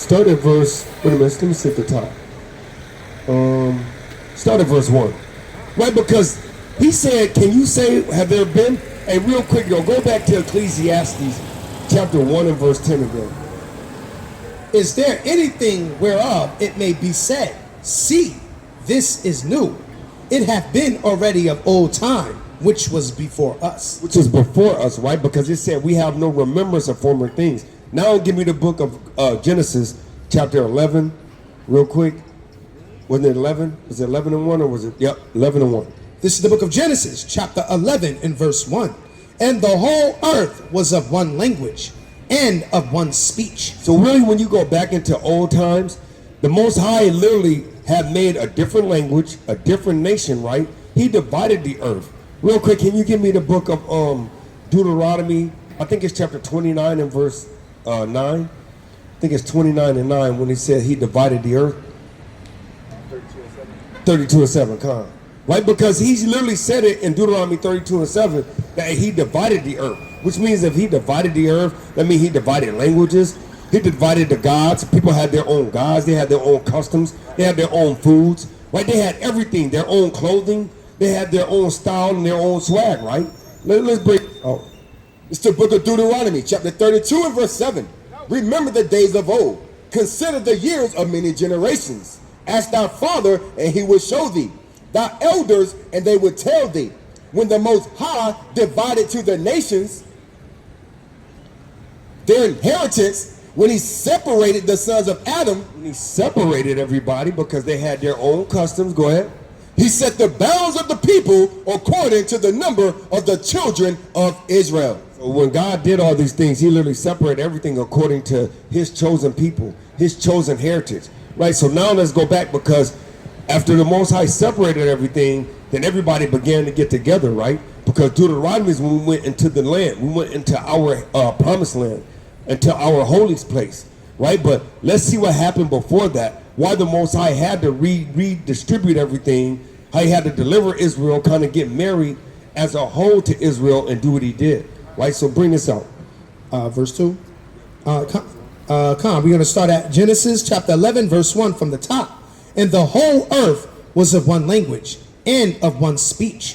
Start at verse, wait a minute, let me see at the top. Start at verse 1. Right, because he said, can you say, have there been, hey, real quick, go back to Ecclesiastes chapter 1 and verse 10 again. Is there anything whereof it may be said, see, this is new? It hath been already of old time, which was before us. Which was before us, right? Because it said we have no remembrance of former things. Now give me the book of Genesis chapter 11, real quick. Wasn't it 11? Was it 11 and 1 or was it? Yep, 11 and 1. This is the book of Genesis, chapter 11 and verse 1. And the whole earth was of one language and of one speech. So really, when you go back into old times, the Most High literally had made a different language, a different nation, right? He divided the earth. Real quick, can you give me the book of Deuteronomy? I think it's chapter 29 and verse 9. I think it's 29 and 9 when he said he divided the earth. 32 and 7, come. Right? Because he literally said it in Deuteronomy 32 and 7 that he divided the earth. Which means if he divided the earth, that means he divided languages. He divided the gods. People had their own gods. They had their own customs. They had their own foods. Right? They had everything. Their own clothing. They had their own style and their own swag, right? Let's break. Oh. It's the book of Deuteronomy, chapter 32 and verse 7. Remember the days of old. Consider the years of many generations. Ask thy father, and he will show thee. Thy elders, and they will tell thee. When the Most High divided to the nations their inheritance, when he separated the sons of Adam, when he separated everybody because they had their own customs. Go ahead. He set the bounds of the people according to the number of the children of Israel. So when God did all these things, he literally separated everything according to his chosen people, his chosen heritage. Right? So now let's go back, because after the Most High separated everything, then everybody began to get together, right? Because Deuteronomy is when we went into the land. We went into our promised land, into our holy place, right? But let's see what happened before that. Why the Most High had to redistribute everything, how he had to deliver Israel, kind of get married as a whole to Israel and do what he did, right? So bring this out. Verse 2. We're going to start at Genesis chapter 11, verse 1 from the top. And the whole earth was of one language and of one speech.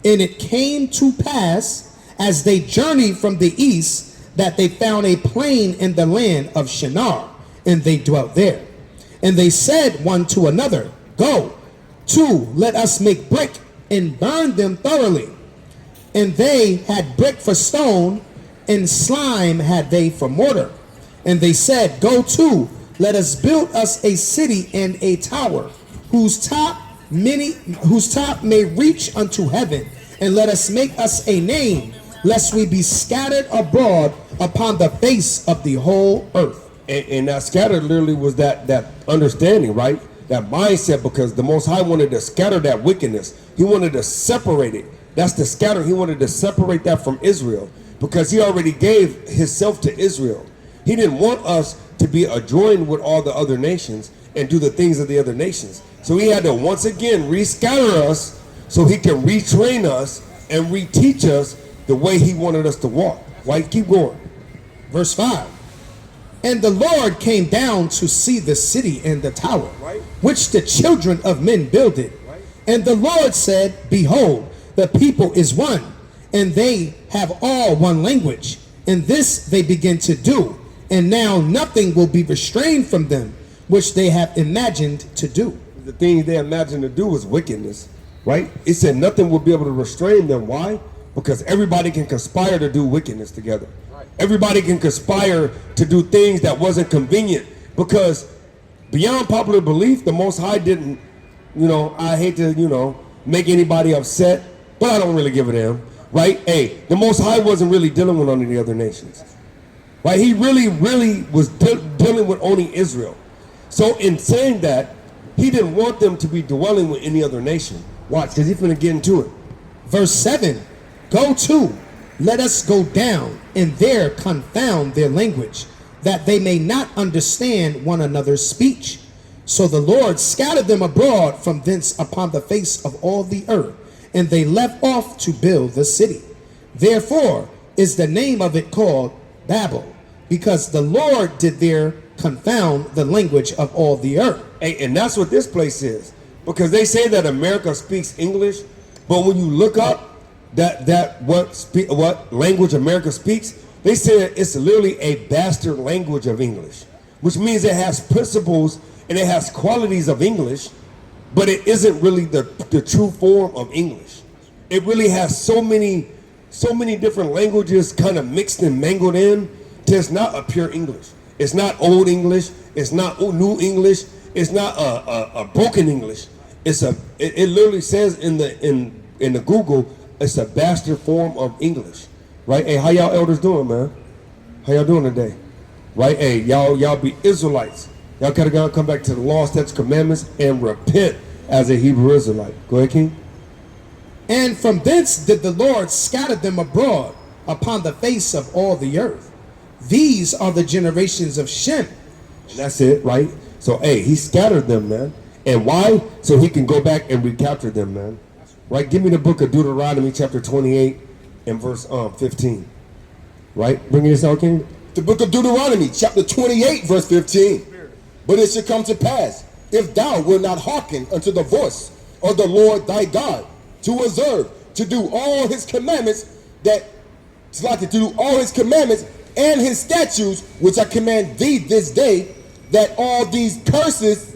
And it came to pass, as they journeyed from the east, that they found a plain in the land of Shinar, and they dwelt there. And they said one to another, Go to, let us make brick, and burn them thoroughly. And they had brick for stone, and slime had they for mortar. And they said, Go to, let us build us a city and a tower, whose top may reach unto heaven, and let us make us a name, lest we be scattered abroad upon the face of the whole earth. And that scattered literally was that understanding, right? That mindset, because the Most High wanted to scatter that wickedness. He wanted to separate it. That's the scatter. He wanted to separate that from Israel, because he already gave himself to Israel. He didn't want us to be adjoined with all the other nations and do the things of the other nations. So he had to once again rescatter us so he can retrain us and reteach us the way he wanted us to walk. Right? Keep going. Verse 5. And the Lord came down to see the city and the tower, which the children of men builded. And the Lord said, Behold, the people is one, and they have all one language. And this they begin to do. And now nothing will be restrained from them, which they have imagined to do. The things they imagined to do was wickedness, right? It said nothing will be able to restrain them. Why? Because everybody can conspire to do wickedness together. Everybody can conspire to do things that wasn't convenient, because beyond popular belief, the Most High didn't, I hate to, make anybody upset, but I don't really give a damn, right? Hey, the Most High wasn't really dealing with none of the other nations. Right? He really was dealing with only Israel. So in saying that, he didn't want them to be dwelling with any other nation. Watch, because he's going to get into it. Verse 7. Go to, let us go down, and there confound their language, that they may not understand one another's speech. So the Lord scattered them abroad from thence upon the face of all the earth, and they left off to build the city. Therefore is the name of it called Babel, because the Lord did there confound the language of all the earth. Hey, and that's what this place is. Because they say that America speaks English, but when you look up what language America speaks, they say it's literally a bastard language of English, which means it has principles and it has qualities of English, but it isn't really the true form of English. It really has so many different languages kind of mixed and mangled in till it's not a pure English. It's not old English. It's not new English. It's not a broken English. It literally says in the Google, it's a bastard form of English, right? Hey, how y'all elders doing, man? How y'all doing today? Right? Hey, y'all be Israelites. Y'all gotta come back to the law, statutes, commandments, and repent as a Hebrew Israelite. Go ahead, King. And from thence did the Lord scatter them abroad upon the face of all the earth. These are the generations of Shem. And that's it, right? So, hey, he scattered them, man. And why? So he can go back and recapture them, man. Right? Give me the book of Deuteronomy, chapter 28, and verse 15. Right? Bringing this out, King. The book of Deuteronomy, chapter 28, verse 15. But it shall come to pass, if thou wilt not hearken unto the voice of the Lord thy God, to observe, to do all his commandments, and his statutes, which I command thee this day, that all these curses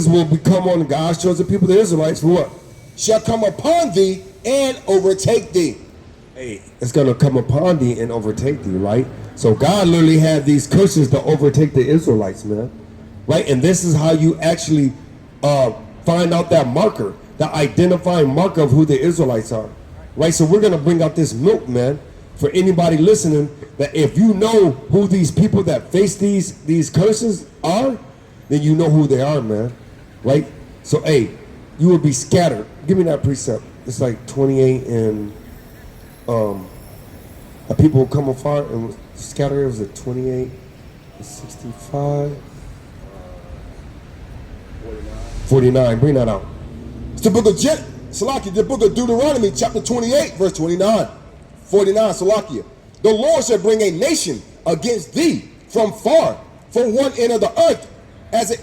will become on God's chosen people, the Israelites, for what? Shall come upon thee and overtake thee. Hey, it's going to come upon thee and overtake thee, right? So God literally had these curses to overtake the Israelites, man. Right? And this is how you actually find out that marker, the identifying marker of who the Israelites are. Right? So we're going to bring out this milk, man, for anybody listening, that if you know who these people that face these curses are, then you know who they are, man. Right? So, hey, you will be scattered. Give me that precept. It's like 28 and a people will come afar and scatter. It was at 28 and 65. 49. Bring that out. It's the book of the book of Deuteronomy, chapter 28, verse 29. 49, Salakia. The Lord shall bring a nation against thee from far, from one end of the earth, as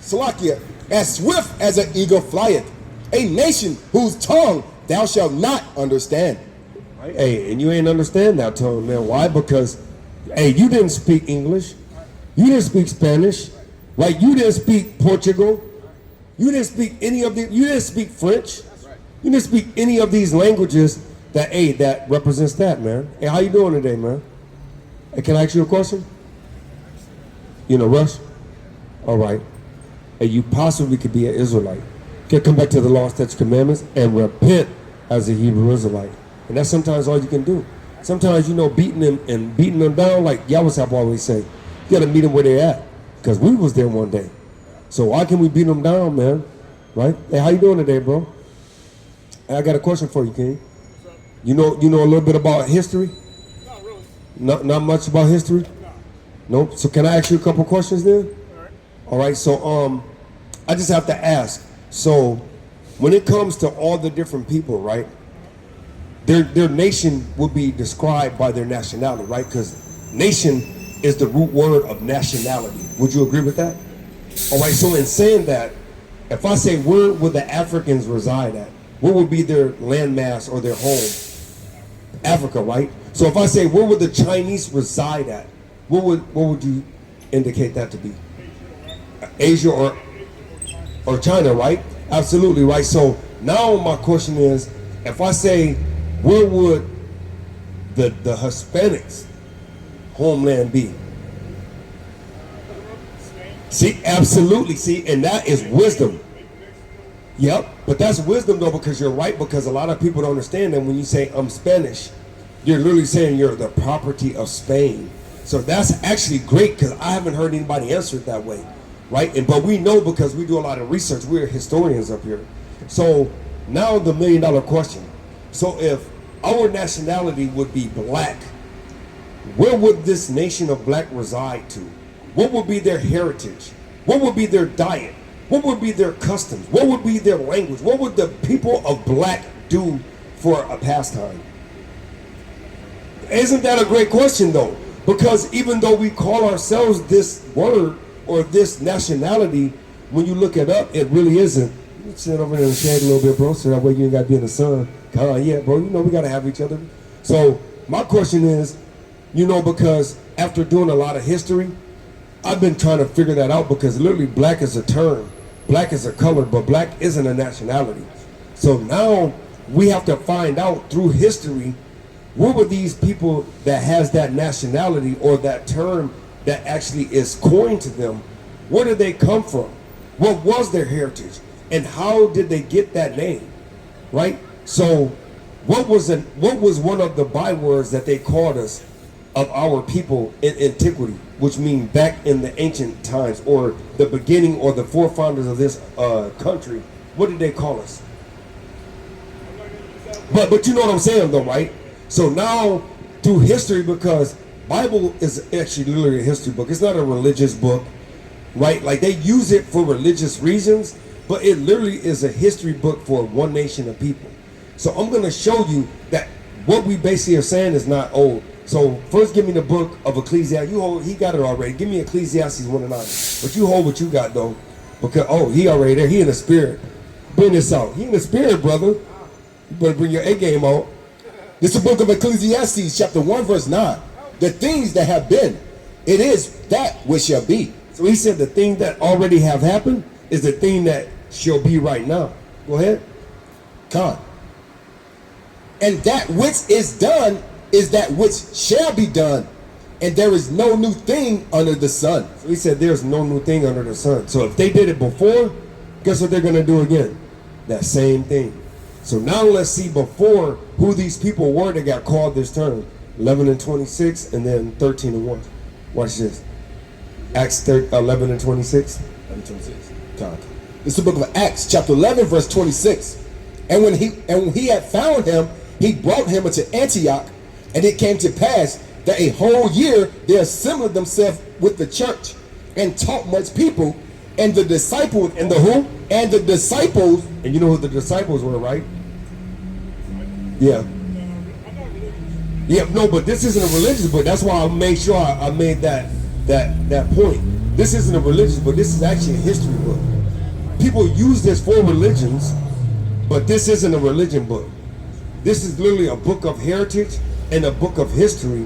swift as an eagle flieth. A nation whose tongue thou shalt not understand. Right? Hey, and you ain't understand that tongue, man. Why? Because, hey, you didn't speak English. You didn't speak Spanish. Right? You didn't speak Portugal. You didn't speak you didn't speak French. You didn't speak any of these languages that represents that, man. Hey, how you doing today, man? Hey, can I ask you a question? You in a rush? All right. Hey, you possibly could be an Israelite. You can come back to the law, statutes, commandments, and repent as a Hebrew Israelite. And that's sometimes all you can do. Sometimes, beating them down, like Yahweh always say, you got to meet them where they're at. Because we was there one day. So why can we beat them down, man? Right? Hey, how you doing today, bro? Hey, I got a question for you, King. You know a little bit about history? Not really. Not much about history? No. Nope. So can I ask you a couple questions then? All right. So I just have to ask. So when it comes to all the different people, right? Their nation would be described by their nationality, right? Because nation is the root word of nationality. Would you agree with that? All right. So in saying that, if I say where would the Africans reside at, what would be their landmass or their home? Africa, right? So if I say where would the Chinese reside at, what would you indicate that to be? Asia or China, right? Absolutely, right? So now my question is, if I say where would the Hispanics homeland be? See, absolutely, see, and that is wisdom. Yep, but that's wisdom though, because you're right, because a lot of people don't understand that when you say I'm Spanish, you're literally saying you're the property of Spain. So that's actually great, because I haven't heard anybody answer it that way, right? But we know, because we do a lot of research. We're historians up here. So now the $1 million question. So if our nationality would be black, where would this nation of black reside to? What would be their heritage? What would be their diet? What would be their customs? What would be their language? What would the people of black do for a pastime? Isn't that a great question though? Because even though we call ourselves this word or this nationality, when you look it up, it really isn't. You sit over there in the shade a little bit, bro, so that way you ain't got to be in the sun. Yeah, bro, you know we got to have each other. So my question is, you know, because after doing a lot of history, I've been trying to figure that out, because literally black is a term, black is a color, but black isn't a nationality. So now we have to find out through history, what were these people that has that nationality or that term that actually is coined to them? Where did they come from? What was their heritage? And how did they get that name? Right? So what was one of the bywords that they called us of our people in antiquity, which means back in the ancient times, or the beginning, or the forefathers of this country? What did they call us? But you know what I'm saying though, right? So now through history, because Bible is actually literally a history book. It's not a religious book, right? Like they use it for religious reasons, but it literally is a history book for one nation of people. So I'm going to show you that what we basically are saying is not old. So first give me the book of Ecclesiastes. You hold, he got it already. Give me Ecclesiastes 1 and 9. But you hold what you got though. Because, he already there. He in the spirit. Bring this out. He in the spirit, brother. You better bring your A game out. This is the book of Ecclesiastes, chapter 1, verse 9. The things that have been, it is that which shall be. So he said the thing that already have happened is the thing that shall be right now. Go ahead. Con. And that which is done is that which shall be done. And there is no new thing under the sun. So he said there's no new thing under the sun. So if they did it before, guess what they're going to do again? That same thing. So now let's see before who these people were that got called this term. 11 and 26 and then 13 and 1. Watch this. Acts 11 and 26. 11 26. Con. This is the book of Acts, chapter 11, verse 26. And when he had found him, he brought him into Antioch. And it came to pass that a whole year they assembled themselves with the church and taught much people. And the disciples, and the who? And the disciples. And you know who the disciples were, right? Yeah. Yeah, no, but this isn't a religious book. That's why I made sure I made that point. This isn't a religious book. This is actually a history book. People use this for religions, but this isn't a religion book. This is literally a book of heritage and a book of history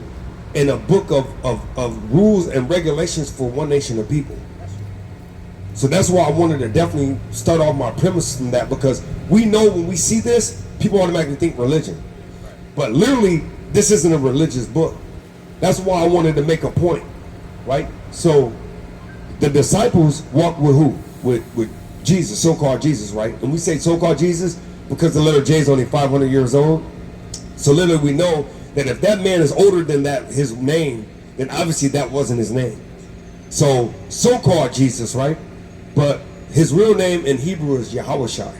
and a book of rules and regulations for one nation of people. So that's why I wanted to definitely start off my premise from that, because we know when we see this, people automatically think religion. But literally, this isn't a religious book. That's why I wanted to make a point, right? So the disciples walked with who? With Jesus, so-called Jesus, right? And we say so-called Jesus because the letter J is only 500 years old. So literally we know that if that man is older than that, his name, then obviously that wasn't his name. So so-called Jesus, right? But his real name in Hebrew is Yahushua.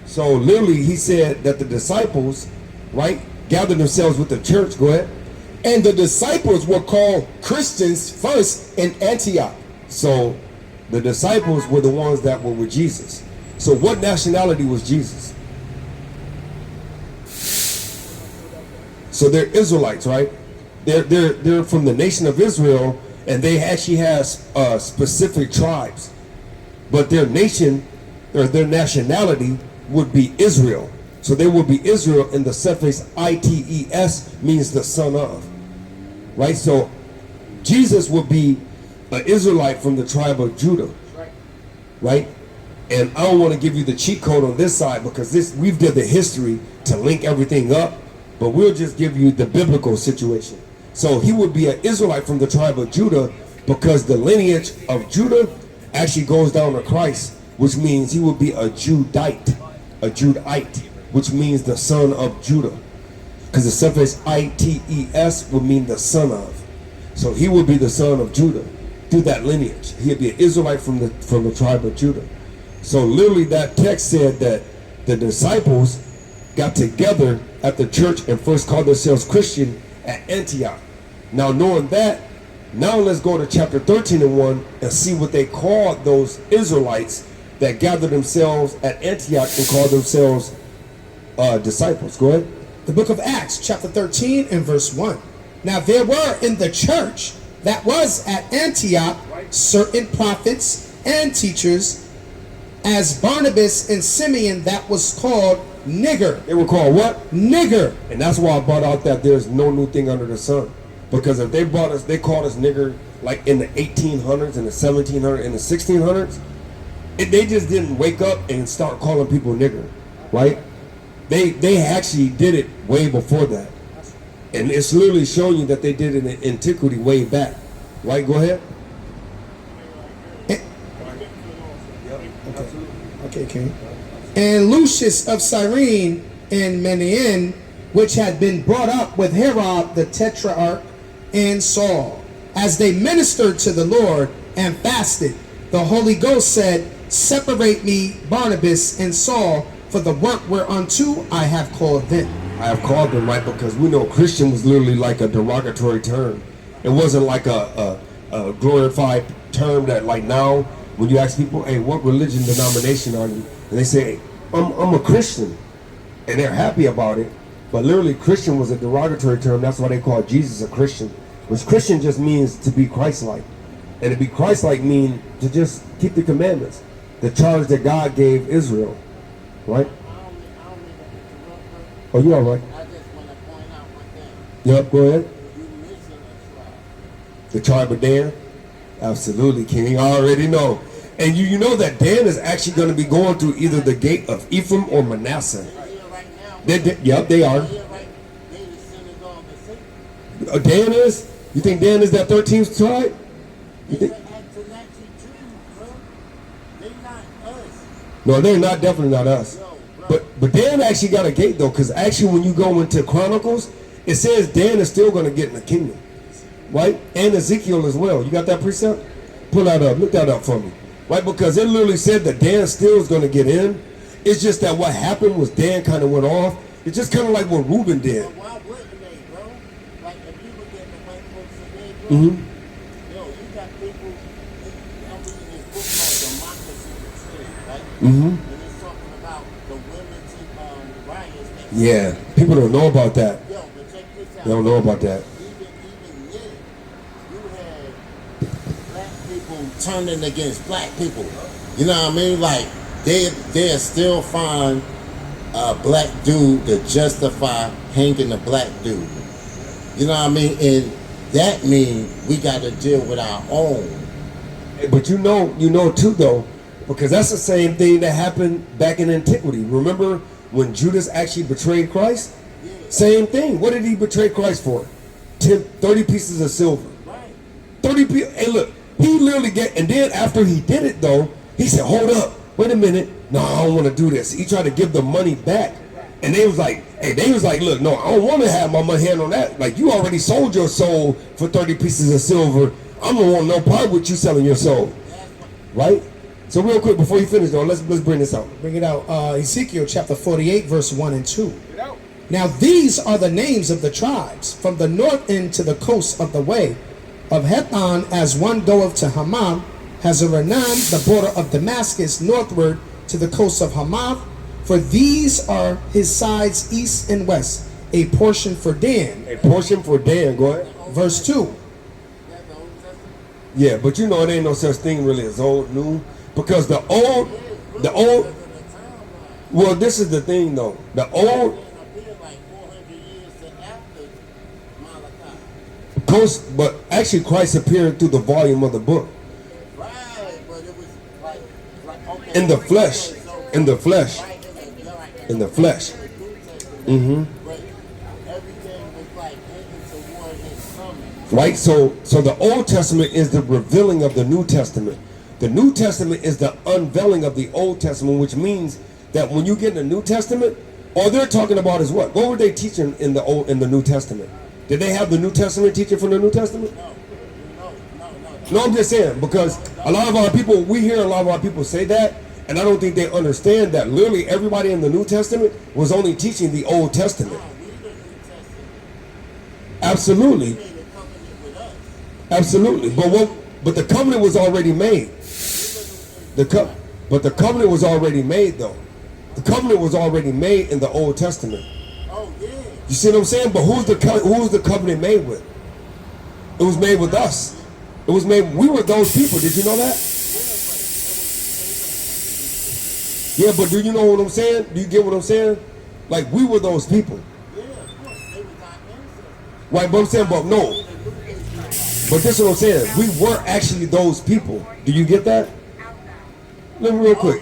So literally he said that the disciples, right, gathered themselves with the church. Go ahead. And the disciples were called Christians first in Antioch. So the disciples were the ones that were with Jesus. So what nationality was Jesus? So they're Israelites, right? They're from the nation of Israel, and they actually have specific tribes. But their nation, or their nationality, would be Israel. So they would be Israel, and the suffix ITES means the son of. Right? So Jesus would be an Israelite from the tribe of Judah. Right? And I don't want to give you the cheat code on this side, because we've did the history to link everything up, but we'll just give you the biblical situation. So he would be an Israelite from the tribe of Judah, because the lineage of Judah actually goes down to Christ, which means he would be a Judite, which means the son of Judah, because the suffix ITES would mean the son of. So he would be the son of Judah through that lineage. He'd be an Israelite from the tribe of Judah. So literally that text said that the disciples got together at the church and first called themselves Christian at Antioch. Now knowing that, now let's go to chapter 13 and 1 and see what they called those Israelites that gathered themselves at Antioch and called themselves disciples. Go ahead. The book of Acts, chapter 13 and verse 1. Now there were in the church that was at Antioch certain prophets and teachers, as Barnabas and Simeon, that was called nigger. They were called what? Nigger. And that's why I brought out that there's no new thing under the sun. Because if they called us nigger like in the 1800s, in the 1700s, in the 1600s, they just didn't wake up and start calling people nigger, right? They actually did it way before that. And it's literally showing you that they did it in antiquity way back. Right, go ahead. Okay, King. And Lucius of Cyrene and Manaen, which had been brought up with Herod the Tetrarch and Saul, as they ministered to the Lord and fasted, the Holy Ghost said, separate me Barnabas and Saul for the work whereunto I have called them. I have called them, right, because we know Christian was literally like a derogatory term. It wasn't like a glorified term that like now when you ask people, hey, what religion denomination are you? And they say, I'm a Christian. And they're happy about it. But literally Christian was a derogatory term. That's why they call Jesus a Christian. Which Christian just means to be Christ-like. And to be Christ-like means to just keep the commandments. The charge that God gave Israel. Right? Oh, you all right? I just want to point out one thing. Yep, go ahead. You missing a tribe. The tribe of Dan? Absolutely, King. I already know. And you know that Dan is actually going to be going through either the gate of Ephraim or Manasseh. They're here right now. Yep, they are. They're here right. They the sinners of the city. Dan is? You think Dan is that 13th tribe? You They're think? Antonacci Jews, bro. They're not us. No, they're not. Definitely not us. Yo, bro. But Dan actually got a gate though, because actually when you go into Chronicles, it says Dan is still going to get in the kingdom, right? And Ezekiel as well. You got that precept? Pull that up. Look that up for me, right? Because it literally said that Dan still is going to get in. It's just that what happened was Dan kind of went off. It's just kind of like what Reuben did. But why wouldn't they, bro? Like if you look at the white folks today, bro. Yo, you got people. I'm reading this book called Democracy Betrayed, right? And it's talking about the women's riots. That Yeah, people don't know about that. Yo, but check this out. They don't know about that. Even then, you had black people turning against black people. You know what I mean? Like they still find a black dude to justify hanging a black dude. You know what I mean? And that means we got to deal with our own. But you know too though, because that's the same thing that happened back in antiquity. Remember when Judas actually betrayed Christ? Same thing. What did he betray Christ for? 30 pieces of silver. Right. 30 pieces. Hey, look, he literally and then after he did it though, he said, hold up, wait a minute. No, I don't want to do this. He tried to give the money back. And they was like, look, no, I don't want to have my money hand on that. Like, you already sold your soul for 30 pieces of silver. I don't want no part with you selling your soul. Right? So real quick, before you finish though, let's bring this out. Bring it out. Ezekiel chapter 48, verse 1 and 2. Now these are the names of the tribes, from the north end to the coast of the way of Hethan, as one goeth to Hamath, Hazaranan, the border of Damascus, northward to the coast of Hamath. For these are his sides east and west, a portion for Dan. A portion for Dan, go ahead. Verse 2. That's the Old Testament. Yeah, but you know it ain't no such thing really as old, new. Because the old, well, this is the thing though. The old, Appeared like 400 years to after Malachi. coast, but actually Christ appeared through the volume of the book. Right, but it was like okay. In the flesh. In the flesh. Right, In the flesh. But everything was like heading toward his coming. Right? So the Old Testament is the revealing of the New Testament. The New Testament is the unveiling of the Old Testament, which means that when you get in the New Testament, all they're talking about is what? What were they teaching in the New Testament? Did they have the New Testament teaching from the New Testament? No, I'm just saying, because a lot of our people, we hear a lot of our people say that, and I don't think they understand that literally everybody in the New Testament was only teaching the Old Testament. Absolutely. Absolutely. But the covenant was already made. But the covenant was already made though. The covenant was already made in the Old Testament. Oh yeah. You see what I'm saying? But who's the covenant made with? It was made with us. It was made. We were those people. Did you know that? Yeah, but do you know what I'm saying? Do you get what I'm saying? Like we were those people. Right, but I'm saying, but no. But this is what I'm saying. We were actually those people. Do you get that? Let me real quick.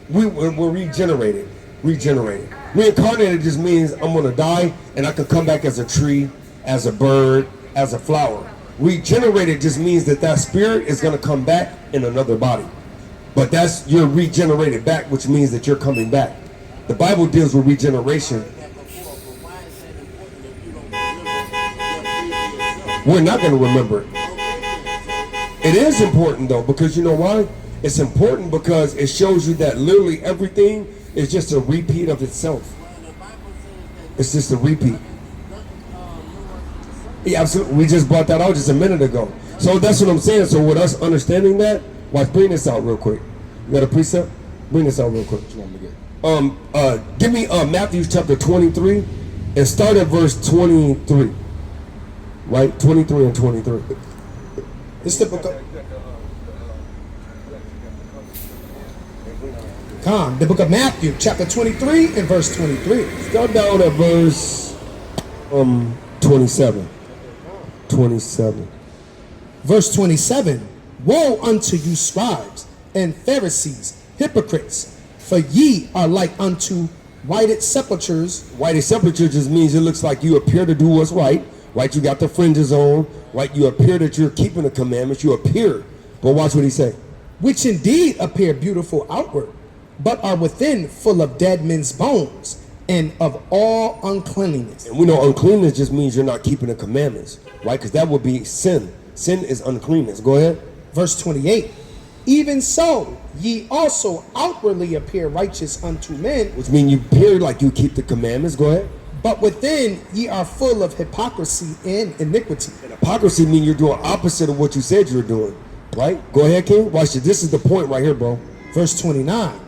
We're regenerated. Regenerated. Reincarnated just means I'm gonna die and I can come back as a tree, as a bird, as a flower. Regenerated just means that that spirit is gonna come back in another body. But that's you're regenerated back, which means that you're coming back. The Bible deals with regeneration. We're not going to remember it. It is important though, because you know why? It's important because it shows you that literally everything is just a repeat of itself. It's just a repeat. Yeah, absolutely. We just brought that out just a minute ago. So that's what I'm saying. So with us understanding that, watch, bring this out real quick. You got a precept? Bring this out real quick. What you want me to get? Give me Matthew chapter 23 and start at verse 23. Right? 23 and 23. It's the book of the book of Matthew, chapter 23 and verse 23. Start down at verse 27. 27. Verse 27. Woe unto you, scribes and Pharisees, hypocrites, for ye are like unto whited sepulchres. Whited sepulchre just means it looks like you appear to do what's right. Right, you got the fringes on. Right, you appear that you're keeping the commandments. You appear, but watch what he say. Which indeed appear beautiful outward, but are within full of dead men's bones and of all uncleanliness. And we know uncleanness just means you're not keeping the commandments, right? Because that would be sin. Sin is uncleanness. Go ahead. Verse 28. Even so, ye also outwardly appear righteous unto men, Which means you appear like you keep the commandments. Go ahead. but within ye are full of hypocrisy and iniquity. And hypocrisy means you're doing opposite of what you said you're doing, right? Go ahead, King. Watch it. This is the point right here, bro. Verse 29.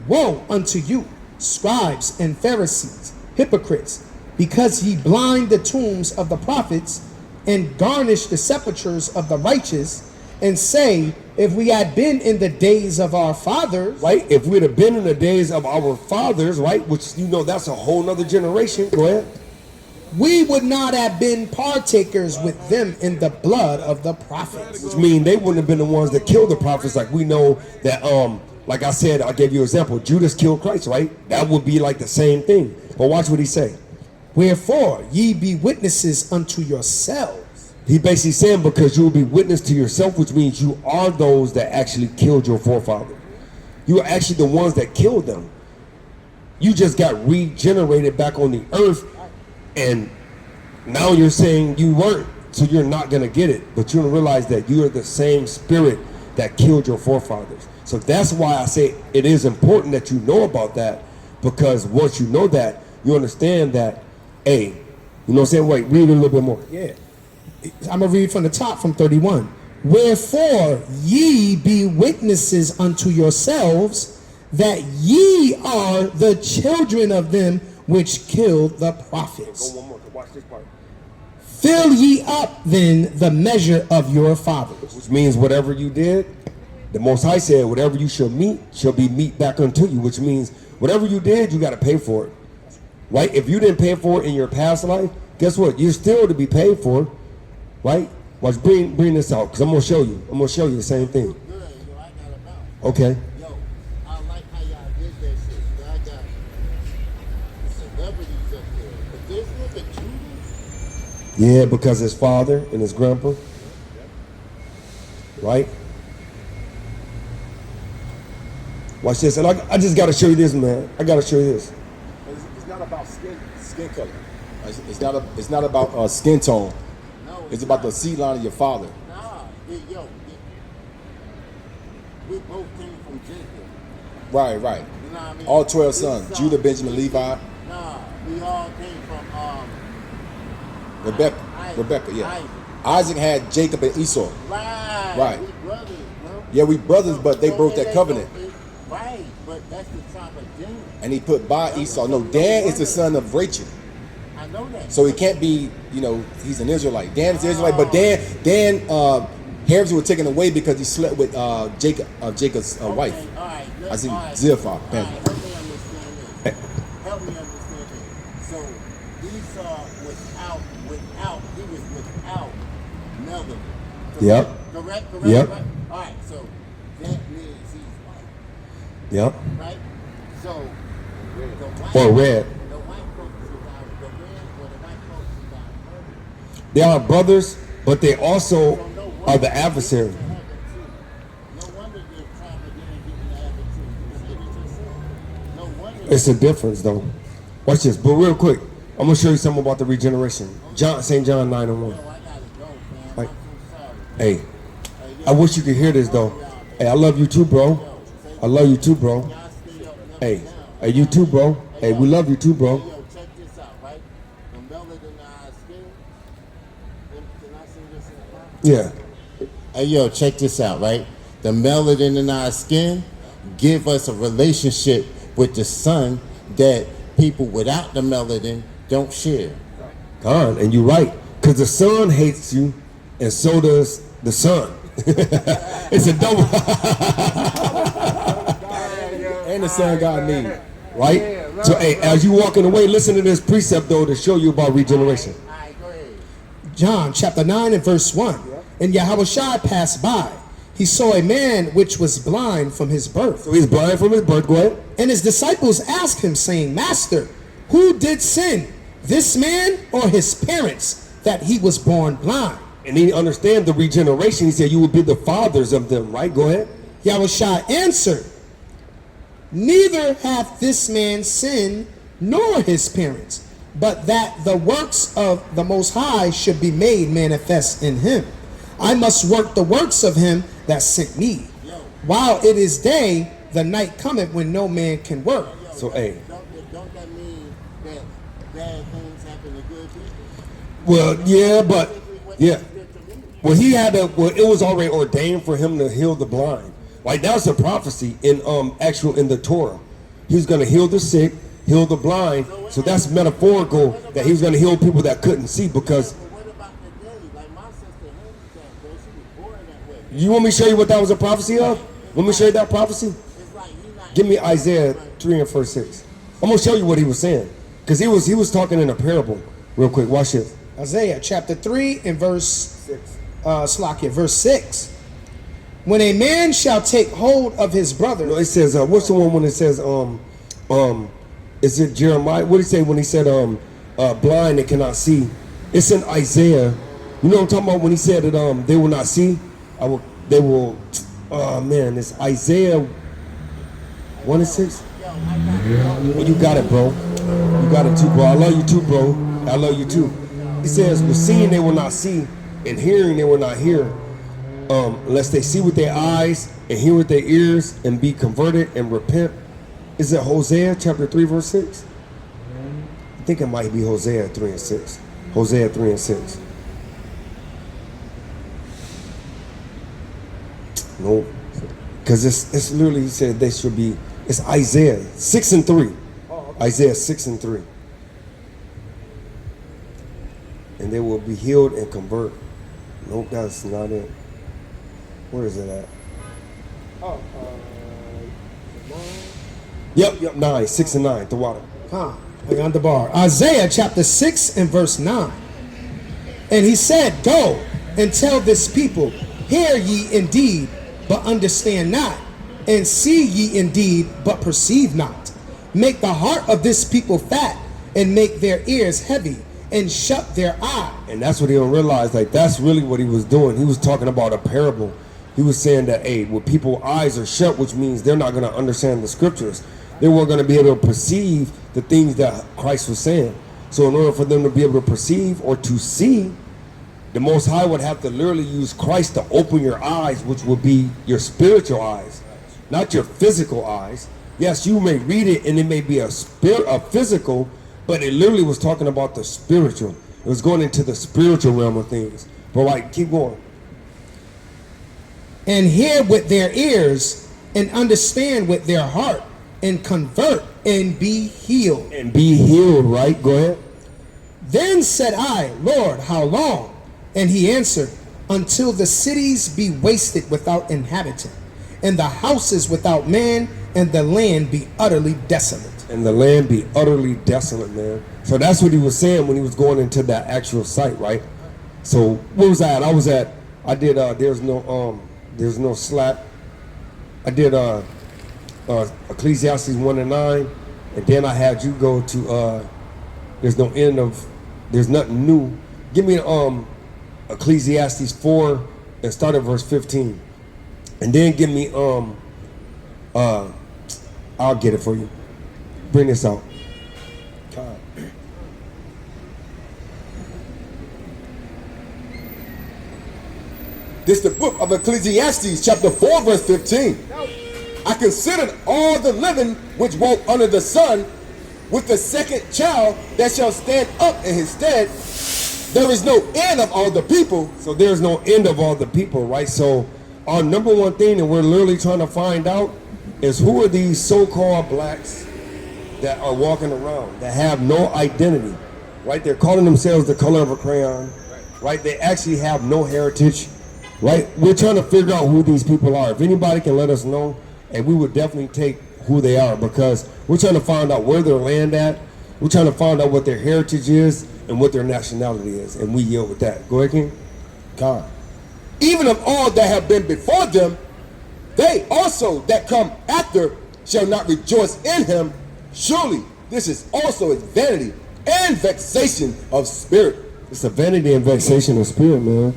Woe unto you, scribes and Pharisees, hypocrites, because ye blind the tombs of the prophets and garnish the sepulchres of the righteous, and say, if we had been in the days of our fathers, Right? If we'd have been in the days of our fathers, right? Which, you know, that's a whole nother generation. Go ahead. we would not have been partakers with them in the blood of the prophets. Which means they wouldn't have been the ones that killed the prophets. Like we know that, like I said, I gave you an example. Judas killed Christ, right? That would be like the same thing. But watch what he say. Wherefore ye be witnesses unto yourselves. He basically saying because you will be witness to yourself, which means you are those that actually killed your forefather. You are actually the ones that killed them. You just got regenerated back on the earth, and now you're saying you weren't, so you're not going to get it. But you don't realize that you are the same spirit that killed your forefathers. So that's why I say it is important that you know about that, because once you know that, you understand that, hey, you know what I'm saying? Wait, read it a little bit more. Yeah. I'm going to read from the top, from 31. Wherefore ye be witnesses unto yourselves that ye are the children of them which killed the prophets. Go one more. Watch this part. Fill ye up then the measure of your fathers. Which means whatever you did, the Most High said, whatever you shall meet shall be meet back unto you. Which means whatever you did, you got to pay for it. Right? If you didn't pay for it in your past life, guess what? You're still to be paid for. Right? Watch, bring this out, because I'm going to show you. I'm going to show you the same thing. Okay. Yo, I like how y'all did that shit. Y'all got celebrities up there. But this nigga Judas? Yeah, because his father and his grandpa. Right? Watch this. And I just got to show you this, man. I got to show you this. It's not about skin color. It's not about skin tone. No, It's about the seed line of your father. Nah, we both came from Jacob. Right. You know what I mean? All 12 His sons. son- Judah, Benjamin, Levi, Nah, we all came from Rebecca, yeah. Isaac. Isaac had Jacob and Esau. Right. We brothers, bro. Yeah, we brothers, but they So broke it that ain't covenant. right, but that's the top of James. And he put by Esau. No, Dan is the son of Rachel. I know that. So he can't be, you know, he's an Israelite. Dan is an Israelite, but Dan heritage was taken away because he slept with Jacob's wife. All right. I see all right. Zilpah. All right, help me understand this. Help me understand this. So Esau he was without melanin. Yep. Correct? Yep. Right? All right, so that means he's white, Yep. right? So the white Or red. The white folks is out. The red or the white folks is out murdered. They are brothers, but they also So no are wonder the adversary. they have it too. No wonder they're trapping in and getting the have it too. You see what you said? No wonder. It's a difference, though. Watch this. But real quick, I'm gonna show you something about the regeneration. St. John 9:1. Yo, I gotta go, man. Like- I'm so sorry. Hey, Hey, I wish you could hear this though. Hey, I love you too, bro. I love you too, bro. y'all stay up, never Hey, down. hey, you too, bro. Hey, we love you too, bro. Hey, yo, check this out, right? The melanin in our skin. Can I say this in the mic? Yeah. Hey, yo, check this out, right? The melanin in our skin give us a relationship with the sun that people without the melanin don't share. God, and you're right. Because the sun hates you, and so does the sun. It's a double. And the son got me. Right? So, hey, as you walking away, listen to this precept, though, to show you about regeneration. All right, go ahead. John chapter 9 and verse 1. And Yahushua passed by. He saw a man which was blind from his birth. So he's blind from his birth. Go ahead. And his disciples asked him, saying, Master, who did sin, this man or his parents, that he was born blind? And he understand the regeneration. He said, you will be the fathers of them, right? Go ahead. Yahushua answered, Neither hath this man sinned, nor his parents, but that the works of the Most High should be made manifest in him. I must work the works of him that sent me. While it is day, the night cometh when no man can work. So, hey. Don't that mean that bad things happen to good people? Well, yeah, but, yeah. Well, he had to, well, it was already ordained for him to heal the blind. Like, that was a prophecy in in the Torah. He was going to heal the sick, heal the blind. So that's metaphorical that he was going to heal people that couldn't see because. But what about the day? Like my sister handicapped, bro. She was born that way. You want me to show you what that was a prophecy of? Want me to show you that prophecy? It's like he not. Give me Isaiah 3 and verse 6. I'm going to show you what he was saying. Because he was talking in a parable. Real quick, watch this. Isaiah chapter 3 and verse 6. When a man shall take hold of his brother. No, it says, what's the one when it says, is it Jeremiah? What did he say when he said, blind and cannot see? It's in Isaiah. You know what I'm talking about when he said that they will not see? They will, oh man, it's Isaiah 1 and 6. Well, you got it, bro. You got it too, bro. I love you too, bro. I love you too. He says, with seeing they will not see, and hearing they will not hear, unless they see with their eyes and hear with their ears and be converted and repent. Is it Hosea chapter 3 verse 6? I think it might be Hosea 3 and 6. Hosea 3 and 6. No, because it's literally, he said they should be, it's Isaiah 6 and 3. Isaiah 6 and 3. And they will be healed and convert. Nope, that's not it. Where is it at? Yep, 9, 6 and 9, the water. On the bar. Isaiah chapter 6 and verse 9. And he said, Go and tell this people, hear ye indeed, but understand not, and see ye indeed, but perceive not. Make the heart of this people fat, and make their ears heavy, and shut their eyes. And that's what he don't realize. Like, that's really what he was doing. He was talking about a parable. He was saying that, hey, when people's eyes are shut, which means they're not going to understand the scriptures. They weren't going to be able to perceive the things that Christ was saying. So in order for them to be able to perceive or to see, the Most High would have to literally use Christ to open your eyes, which would be your spiritual eyes, not your physical eyes. Yes, you may read it and it may be a physical, but it literally was talking about the spiritual. It was going into the spiritual realm of things. But like, keep going. And hear with their ears, and understand with their heart, and convert, and be healed. And be healed, right? Go ahead. Then said I, Lord, how long? And he answered, until the cities be wasted without inhabitant, and the houses without man, and the land be utterly desolate. And the land be utterly desolate, man. So that's what he was saying when he was going into that actual site, right? So where was I at? I did there's no slack. I did Ecclesiastes 1:9, and then I had you go to there's nothing new. Give me Ecclesiastes 4 and start at verse 15. And then give me I'll get it for you. Bring this out. This is the book of Ecclesiastes, chapter 4, verse 15. I considered all the living which walk under the sun, with the second child that shall stand up in his stead. There is no end of all the people. So there's no end of all the people, right? So our number one thing that we're literally trying to find out is who are these so-called blacks that are walking around that have no identity, right? They're calling themselves the color of a crayon, right? They actually have no heritage, right? We're trying to figure out who these people are. If anybody can let us know, and we would definitely take who they are, because we're trying to find out where their land at. We're trying to find out what their heritage is and what their nationality is, and we yield with that. Go ahead, King. God. Even of all that have been before them, they also that come after shall not rejoice in him. Surely this is also a vanity and vexation of spirit. It's a vanity and vexation of spirit, man.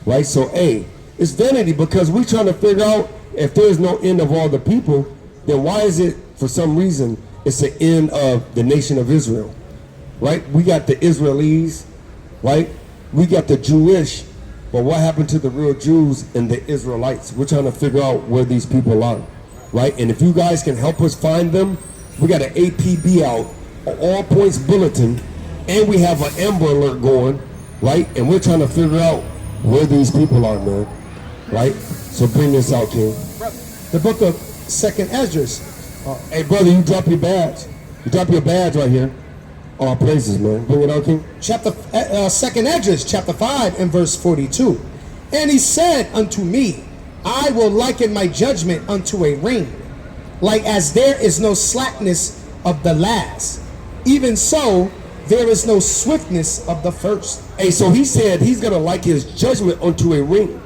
Right? So, hey, it's vanity because we're trying to figure out if there's no end of all the people, then why is it, for some reason, it's the end of the nation of Israel? Right? We got the Israelis, right? We got the Jewish, but what happened to the real Jews and the Israelites? We're trying to figure out where these people are, right? And if you guys can help us find them, we got an APB out, an all points bulletin, and we have an Amber Alert going, right? And we're trying to figure out where these people are, man, right? So bring this out, King. The book of 2nd Esdras. Hey, brother, you drop your badge. You drop your badge right here. All praises, man. Bring it out, King. Chapter 2nd Esdras, chapter 5 and verse 42. And he said unto me, I will liken my judgment unto a ring, like as there is no slackness of the last, even so there is no swiftness of the first. Hey, so he said he's going to like his judgment unto a ring.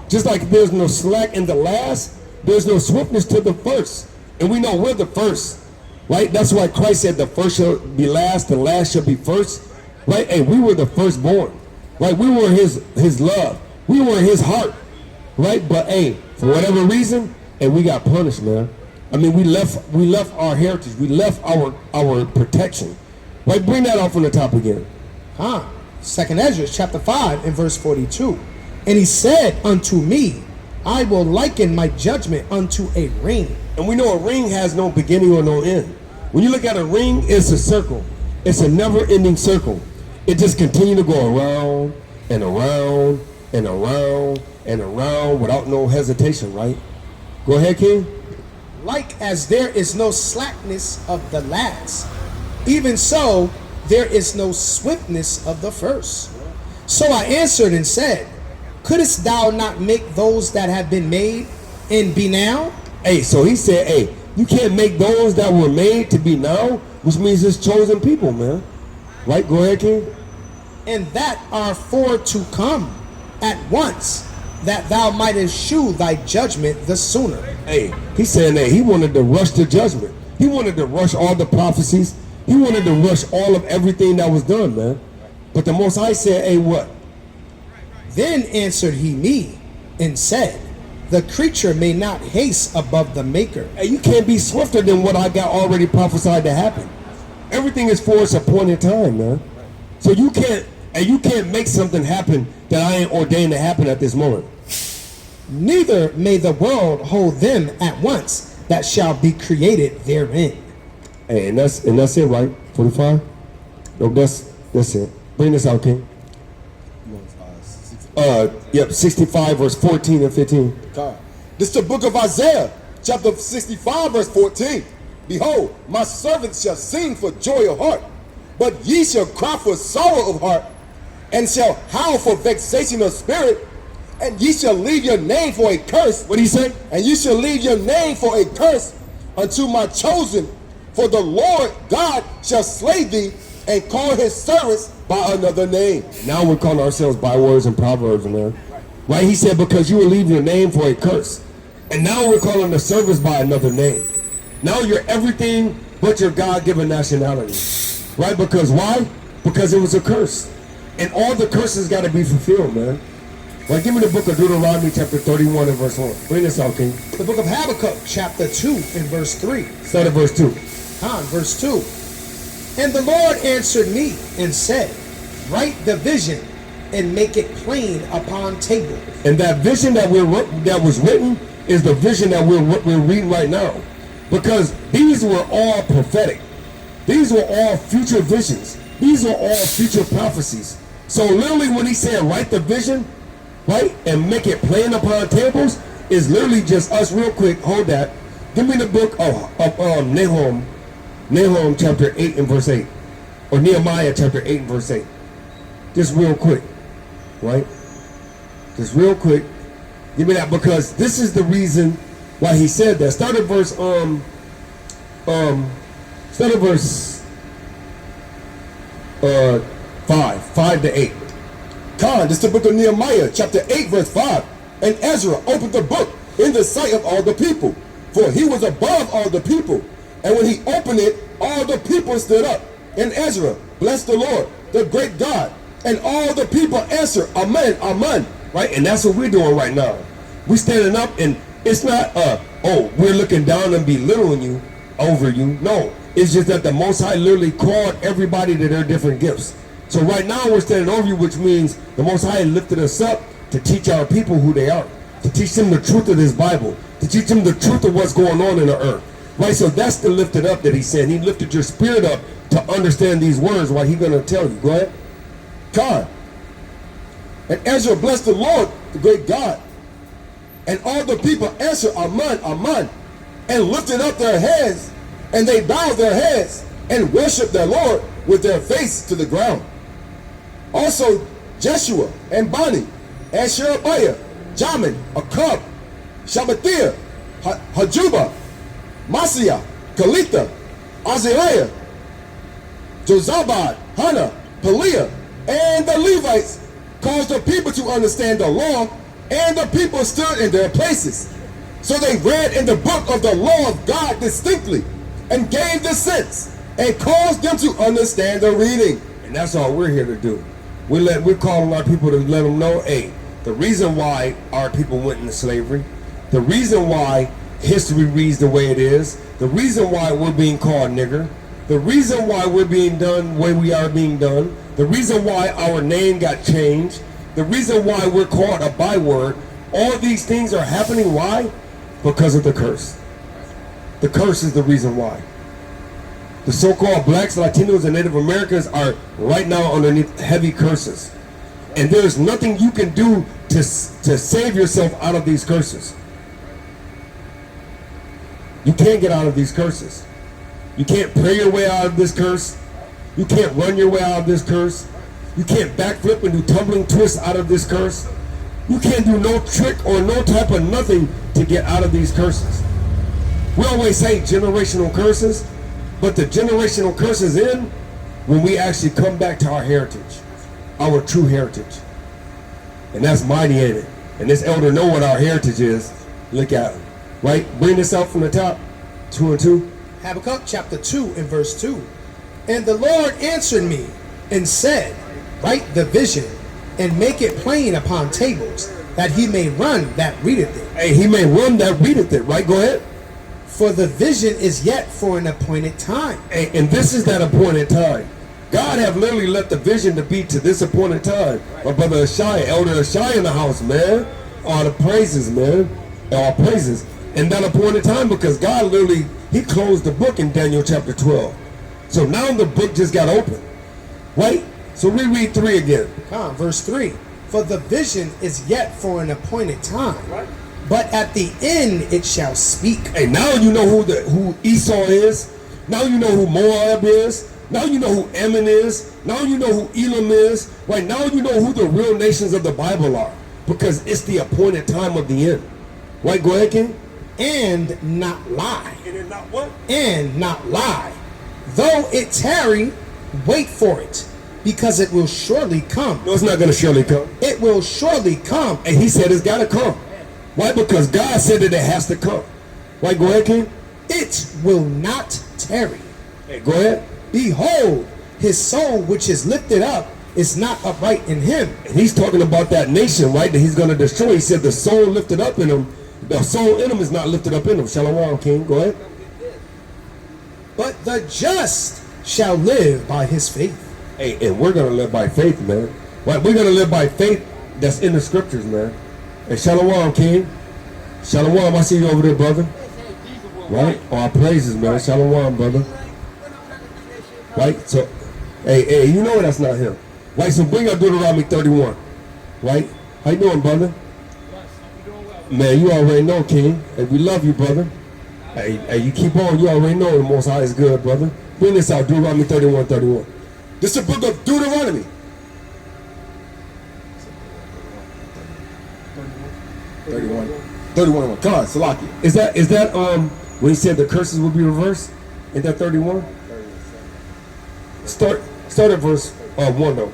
Just like there's no slack in the last, there's no swiftness to the first. And we know we're the first, right? That's why Christ said the first shall be last, the last shall be first, right? Hey, we were the firstborn, right? We were his love. We were his heart, right? But hey, for whatever reason, and we got punished, man. I mean, we left our heritage. We left our protection. Right? Bring that out from the top again. 2nd Esdras, chapter 5 and verse 42. And he said unto me, I will liken my judgment unto a ring. And we know a ring has no beginning or no end. When you look at a ring, it's a circle. It's a never-ending circle. It just continues to go around and around and around and around without no hesitation, right? Go ahead, King. Like as there is no slackness of the last, even so there is no swiftness of the first. So I answered and said, couldest thou not make those that have been made and be now? Hey, so he said, hey, you can't make those that were made to be now, which means it's chosen people, man. Right? Go ahead, King. And that are for to come at once, that thou mightest shew thy judgment the sooner. Hey, he said that he wanted to rush the judgment. He wanted to rush all the prophecies. He wanted to rush all of everything that was done, man. But the Most High said, hey, what? Then answered he me and said, the creature may not haste above the maker. Hey, you can't be swifter than what I got already prophesied to happen. Everything is for its appointed time, man. So you can't make something happen that I ain't ordained to happen at this moment. Neither may the world hold them at once that shall be created therein. Hey, and that's it, right? 45? No, that's it. Bring this out, King. 65 verse 14 and 15. God. This is the book of Isaiah, chapter 65, verse 14. Behold, my servants shall sing for joy of heart. But ye shall cry for sorrow of heart, and shall howl for vexation of spirit, and ye shall leave your name for a curse. What do you say? And you shall leave your name for a curse unto my chosen, for the Lord God shall slay thee, and call his servants by another name. Now we're calling ourselves bywords and proverbs, man. Right? He said, because you will leave your name for a curse. And now we're calling the servants by another name. Now you're everything but your God-given nationality. Right? Because why? Because it was a curse. And all the curses got to be fulfilled, man. Right? Give me the book of Deuteronomy chapter 31 and verse 1. Bring this out, King. The book of Habakkuk, chapter 2, and verse 3. Start at verse 2. Verse 2. And the Lord answered me and said, write the vision and make it plain upon tables. And that vision that was written is the vision that we're reading right now. Because these were all prophetic. These were all future visions. These were all future prophecies. So literally when he said write the vision, right, and make it plain upon tables, is literally just us real quick. Hold that. Give me the book of Nahum chapter 8 and verse 8. Or Nehemiah chapter 8 and verse 8. Just real quick. Right? Just real quick. Give me that, because this is the reason why he said that. Start at verse 5 to 8. This is the book of Nehemiah, chapter 8, verse 5. And Ezra opened the book in the sight of all the people, for he was above all the people. And when he opened it, all the people stood up. And Ezra blessed the Lord, the great God. And all the people answered, Amen, Amen. Right? And that's what we're doing right now. We're standing up, and it's not, oh, we're looking down and belittling you, over you. No. It's just that the Most High literally called everybody to their different gifts. So right now we're standing over you, which means the Most High lifted us up to teach our people who they are, to teach them the truth of this Bible, to teach them the truth of what's going on in the earth. Right? So that's the lifted up that he said. He lifted your spirit up to understand these words, what he's going to tell you. Go ahead. And Ezra blessed the Lord, the great God. And all the people answered, Amen, Amen, and lifted up their heads, and they bowed their heads and worshiped their Lord with their face to the ground. Also Jeshua and Bani and Sherebiah, Jamin, Akab, Shabbathiah, Hajuba, Masiah, Kalitha, Azariah, Jozabad, Hannah, Peliah, and the Levites caused the people to understand the law, and the people stood in their places. So they read in the book of the law of God distinctly, and gave the sense, and caused them to understand the reading. And that's all we're here to do. We're calling our people to let them know, hey, the reason why our people went into slavery, the reason why history reads the way it is, the reason why we're being called nigger, the reason why we're being done the way we are being done, the reason why our name got changed, the reason why we're called a byword, all these things are happening. Why? Because of the curse. The curse is the reason why. The so-called blacks, Latinos, and Native Americans are right now underneath heavy curses. And there's nothing you can do to save yourself out of these curses. You can't get out of these curses. You can't pray your way out of this curse. You can't run your way out of this curse. You can't backflip and do tumbling twists out of this curse. You can't do no trick or no type of nothing to get out of these curses. We always say generational curses, but the generational curses end when we actually come back to our heritage, our true heritage. And that's mighty, ain't it? And this elder know what our heritage is. Look at him. Right? Bring this out from the top. 2 and 2. Habakkuk chapter 2 and verse 2. And the Lord answered me and said, write the vision and make it plain upon tables, that he may run that readeth it. Hey, he may run that readeth it, right? Go ahead. For the vision is yet for an appointed time. Hey, and this is that appointed time. God have literally let the vision to be to this appointed time. My brother Ashai, Elder Ashai in the house, man. All the praises, man. All praises. And that appointed time, because God literally, he closed the book in Daniel chapter 12. So now the book just got open. Right? So we read 3 again. Verse 3. For the vision is yet for an appointed time, but at the end it shall speak. Hey, now you know who Esau is. Now you know who Moab is. Now you know who Ammon is. Now you know who Elam is. Right now you know who the real nations of the Bible are. Because it's the appointed time of the end. Right, go ahead, King. And not lie. And then not what? And not lie. Though it tarry, wait for it, because it will surely come. No, it's not going to surely come. It will surely come. And he said it's got to come. Why? Because God said that it has to come. Right, go ahead, King. It will not tarry. Hey, go ahead. Behold, his soul which is lifted up is not upright in him. And he's talking about that nation, right, that he's going to destroy. He said the soul lifted up in him. The soul in him is not lifted up in him. Shalom, King. Go ahead. But the just shall live by his faith. Hey, and we're going to live by faith, man. Right? We're going to live by faith that's in the scriptures, man. Hey, Shalom, King. Shalom, I see you over there, brother. Right? Oh, our praises, man. Shalom, brother. Right? So, hey, you know that's not him. Right? So bring up Deuteronomy 31. Right? How you doing, brother? Man, you already know, King. Hey, we love you, brother. Hey, you keep on. You already know the Most High is good, brother. Bring this out, Deuteronomy 31:31. This is the book of Deuteronomy. 31. Come on, Salaki. Is that when he said the curses will be reversed? Is that 31? Start at verse 1 though.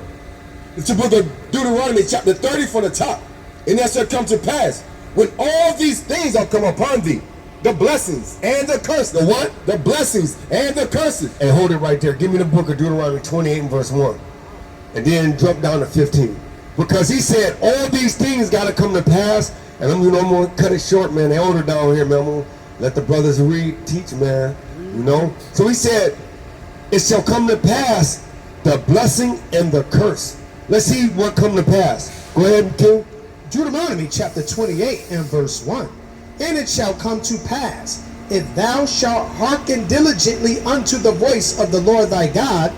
It's the book of Deuteronomy, chapter 30 from the top. And that shall come to pass, when all these things are come upon thee, the blessings and the curses. The what? The blessings and the curses. And hold it right there. Give me the book of Deuteronomy 28 and verse 1. And then jump down to 15. Because he said all these things got to come to pass. And I'm going to cut it short, man. The elder down here, man. I'm going to let the brothers teach, man. You know? So he said, it shall come to pass the blessing and the curse. Let's see what come to pass. Go ahead, King. Deuteronomy chapter 28 and verse 1. And it shall come to pass, if thou shalt hearken diligently unto the voice of the Lord thy God,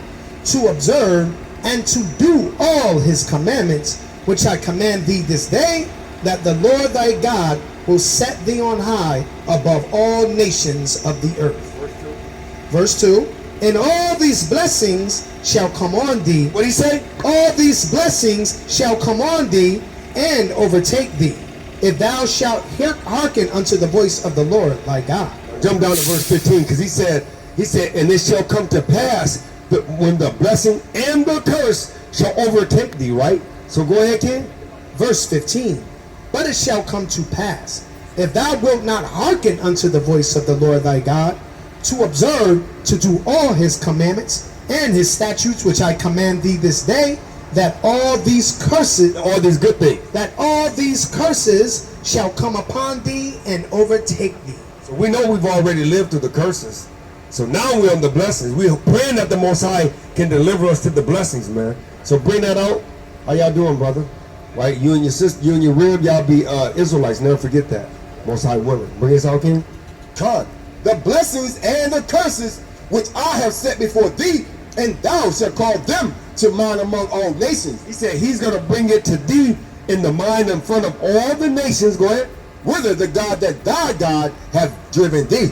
to observe and to do all his commandments, which I command thee this day, that the Lord thy God will set thee on high above all nations of the earth. Verse 2. And all these blessings shall come on thee. What did he say? All these blessings shall come on thee and overtake thee, if thou shalt hearken unto the voice of the Lord thy God. Jump down to verse 15, because he said, and it shall come to pass that when the blessing and the curse shall overtake thee, right? So go ahead, King. Verse 15. But it shall come to pass, if thou wilt not hearken unto the voice of the Lord thy God, to observe to do all his commandments and his statutes which I command thee this day, that all these curses, All these good things. that all these curses shall come upon thee and overtake thee. So we know we've already lived through the curses. So now we're on the blessings. We're praying that the Most High can deliver us to the blessings, man. So bring that out. How y'all doing, brother? Right? You and your sister, you and your rib, y'all be Israelites. Never forget that. Most High willing. Bring us out, King. God, the blessings and the curses which I have set before thee, and thou shalt call them to mind among all nations. He said he's going to bring it to thee in the mind in front of all the nations. Go ahead. Whither the God that thy God hath driven thee,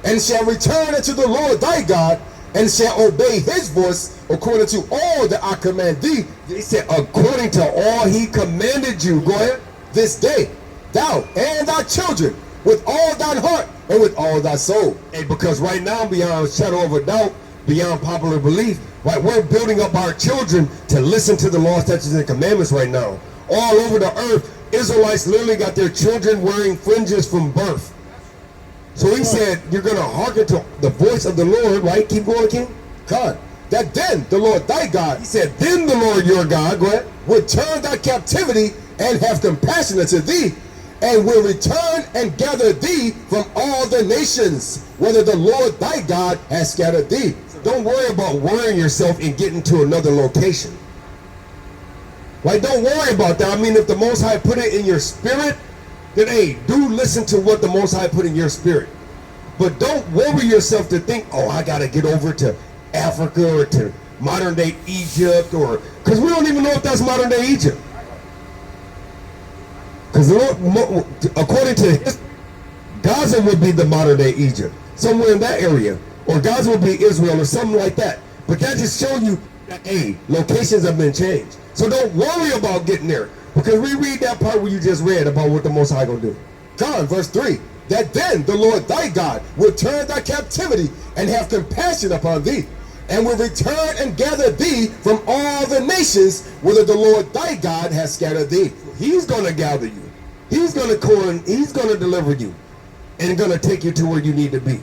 and shall return unto the Lord thy God, and shall obey his voice according to all that I command thee. He said according to all he commanded you. Go ahead. This day, thou and thy children, with all thine heart and with all thy soul. Hey, because right now, beyond shadow of a doubt, beyond popular belief, right, we're building up our children to listen to the law, statutes, and commandments right now. All over the earth, Israelites literally got their children wearing fringes from birth. So he said, you're going to hearken to the voice of the Lord, right? Keep going, King. God, that then the Lord thy God, He said, then the Lord your God, go ahead, would turn thy captivity and have compassion unto thee, and will return and gather thee from all the nations, whether the Lord thy God has scattered thee. So don't worry about worrying yourself and getting to another location. Right? Don't worry about that. I mean, if the Most High put it in your spirit, then hey, do listen to what the Most High put in your spirit. But don't worry yourself to think, oh, I got to get over to Africa or to modern day Egypt, or because we don't even know if that's modern day Egypt. Because according to Gaza would be the modern day Egypt, somewhere in that area, or Gaza would be Israel or something like that. But that just showing you that, hey, locations have been changed. So don't worry about getting there. Because we read that part where you just read about what the Most High gonna do. John, verse 3, that then the Lord thy God will turn thy captivity and have compassion upon thee, and will return and gather thee from all the nations whither the Lord thy God has scattered thee. He's gonna gather you. He's gonna call and he's gonna deliver you. And gonna take you to where you need to be.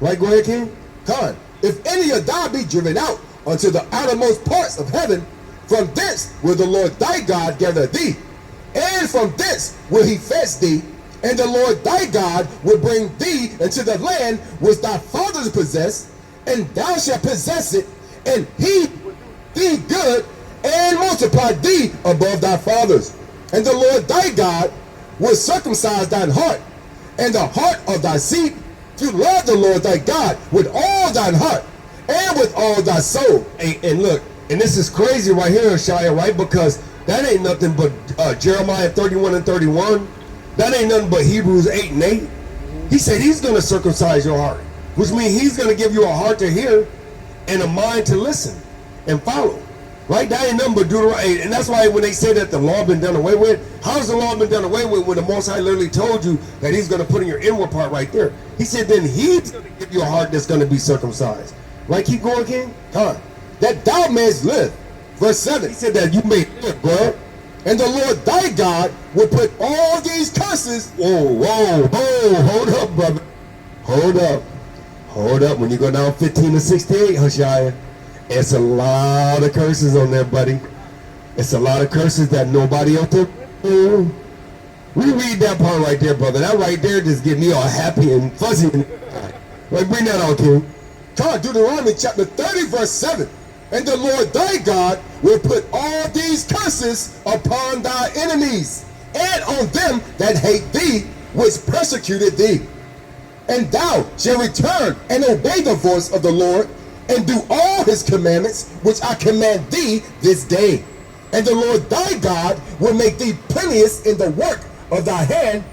Right, go ahead, King? Con, if any of thou be driven out unto the outermost parts of heaven, from thence will the Lord thy God gather thee, and from thence will he fetch thee, and the Lord thy God will bring thee into the land which thy fathers possessed, and thou shalt possess it, and he will do thee good, and multiply thee above thy fathers. And the Lord thy God will circumcise thine heart, and the heart of thy seed, to love the Lord thy God with all thine heart, and with all thy soul. And look, and this is crazy right here, Shia, right? Because that ain't nothing but Jeremiah 31 and 31. That ain't nothing but Hebrews 8 and 8. He said he's going to circumcise your heart, which means he's going to give you a heart to hear and a mind to listen and follow. Right? That ain't nothing but Deuteronomy. And that's why when they say that the law been done away with, how's the law been done away with when the Most High literally told you that he's going to put in your inward part right there? He said then he's going to give you a heart that's going to be circumcised. Right? Keep going, King? Huh? That thou mayest live. Verse 7. He said that you may live, bro. And the Lord thy God will put all these curses. Whoa, hold up, brother. Hold up. When you go down 15 to 68, Hosea, it's a lot of curses on there, buddy. It's a lot of curses that nobody else there. We read that part right there, brother. That right there just get me all happy and fuzzy. Like, bring that out, King. Come on, Deuteronomy chapter 30, verse 7. And the Lord thy God will put all these curses upon thy enemies, and on them that hate thee, which persecuted thee. And thou shalt return and obey the voice of the Lord, and do all his commandments, which I command thee this day. And the Lord thy God will make thee plenteous in the work of thy hand,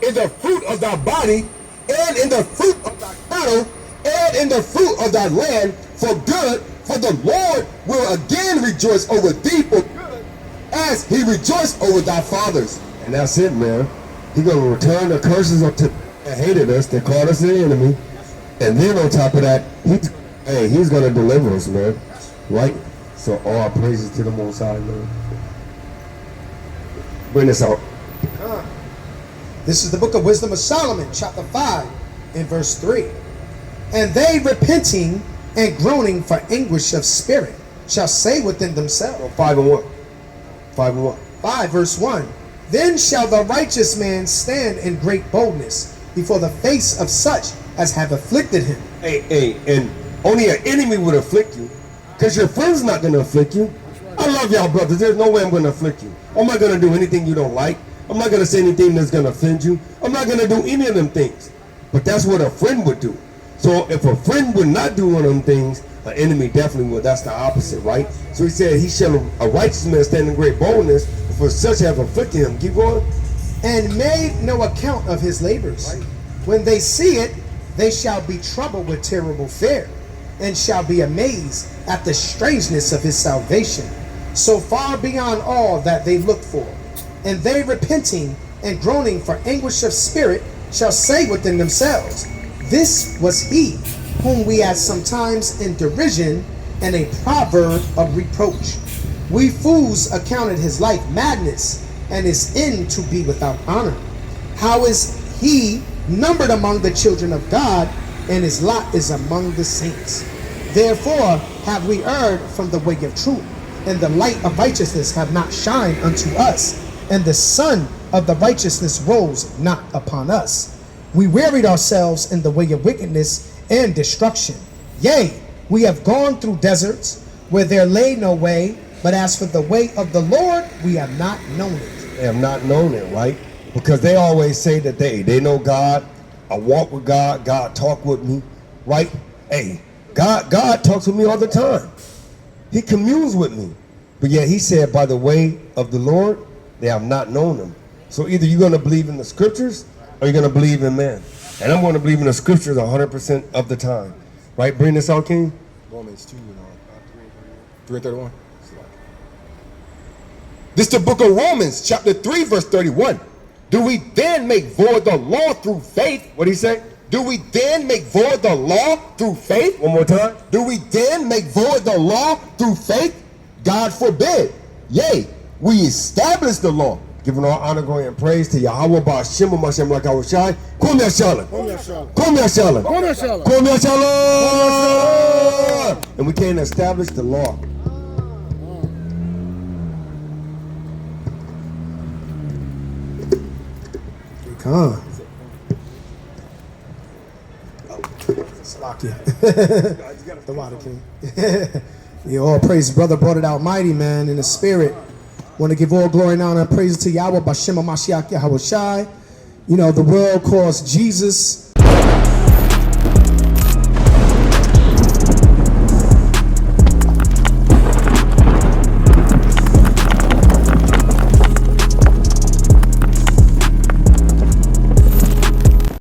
in the fruit of thy body, and in the fruit of thy cattle, and in the fruit of thy land, for good. For the Lord will again rejoice over thee for good, as he rejoiced over thy fathers. And that's it, man. He's going to return the curses up to that hated us, that called us the enemy. And then on top of that, he's going to deliver us, man. Right? So all praises to the Most High, man. Bring this out. This is the book of Wisdom of Solomon, chapter 5, and verse 3. And they repenting and groaning for anguish of spirit shall say within themselves. 5 and 1. 5 and 1. 5 verse 1. Then shall the righteous man stand in great boldness before the face of such as have afflicted him. And only an enemy would afflict you, because your friend's not going to afflict you. I love y'all, brothers. There's no way I'm going to afflict you. I'm not going to do anything you don't like. I'm not going to say anything that's going to offend you. I'm not going to do any of them things. But that's what a friend would do. So if a friend would not do one of them things, an enemy definitely would. That's the opposite, right? So he said, he shall a righteous man stand in great boldness, for such have afflicted him. Keep going. And made no account of his labors. Right. When they see it, they shall be troubled with terrible fear, and shall be amazed at the strangeness of his salvation, so far beyond all that they look for. And they repenting and groaning for anguish of spirit shall say within themselves, this was he whom we had sometimes in derision and a proverb of reproach. We fools accounted his life madness, and his end to be without honor. How is he numbered among the children of God, and his lot is among the saints? Therefore have we erred from the way of truth, and the light of righteousness have not shined unto us, and the sun of the righteousness rose not upon us. We wearied ourselves in the way of wickedness and destruction. Yea, we have gone through deserts where there lay no way, but as for the way of the Lord, we have not known it. They have not known it, right? Because they always say that they know God. I walk with God. God talk with me, right? Hey, God talks with me all the time. He communes with me. But yet he said, by the way of the Lord, they have not known him. So either you're going to believe in the scriptures, or you're going to believe in man. And I'm going to believe in the scriptures 100% of the time. Right? Bring this out, King. Romans 2 and 3 and 31. This is the book of Romans, chapter 3, verse 31. Do we then make void the law through faith? What do you say? Do we then make void the law through faith? One more time. Do we then make void the law through faith? God forbid. Yea, we establish the law. Giving all honor, glory, and praise to Yahweh Ba'ashem Mashem Rakawashai. Kum Yashalan. Kum Yashalan. Kum Yashalan. Kum Yashalan. Kum Yashalan. And we can't establish the law. Come. Slovakia. The water king. Yeah, all praise. Brother brought it out mighty, man, in the spirit. Want to give all glory and honor and praise to Yahweh B'Shem HaMashiach Yahweh Shai. You know, the world calls Jesus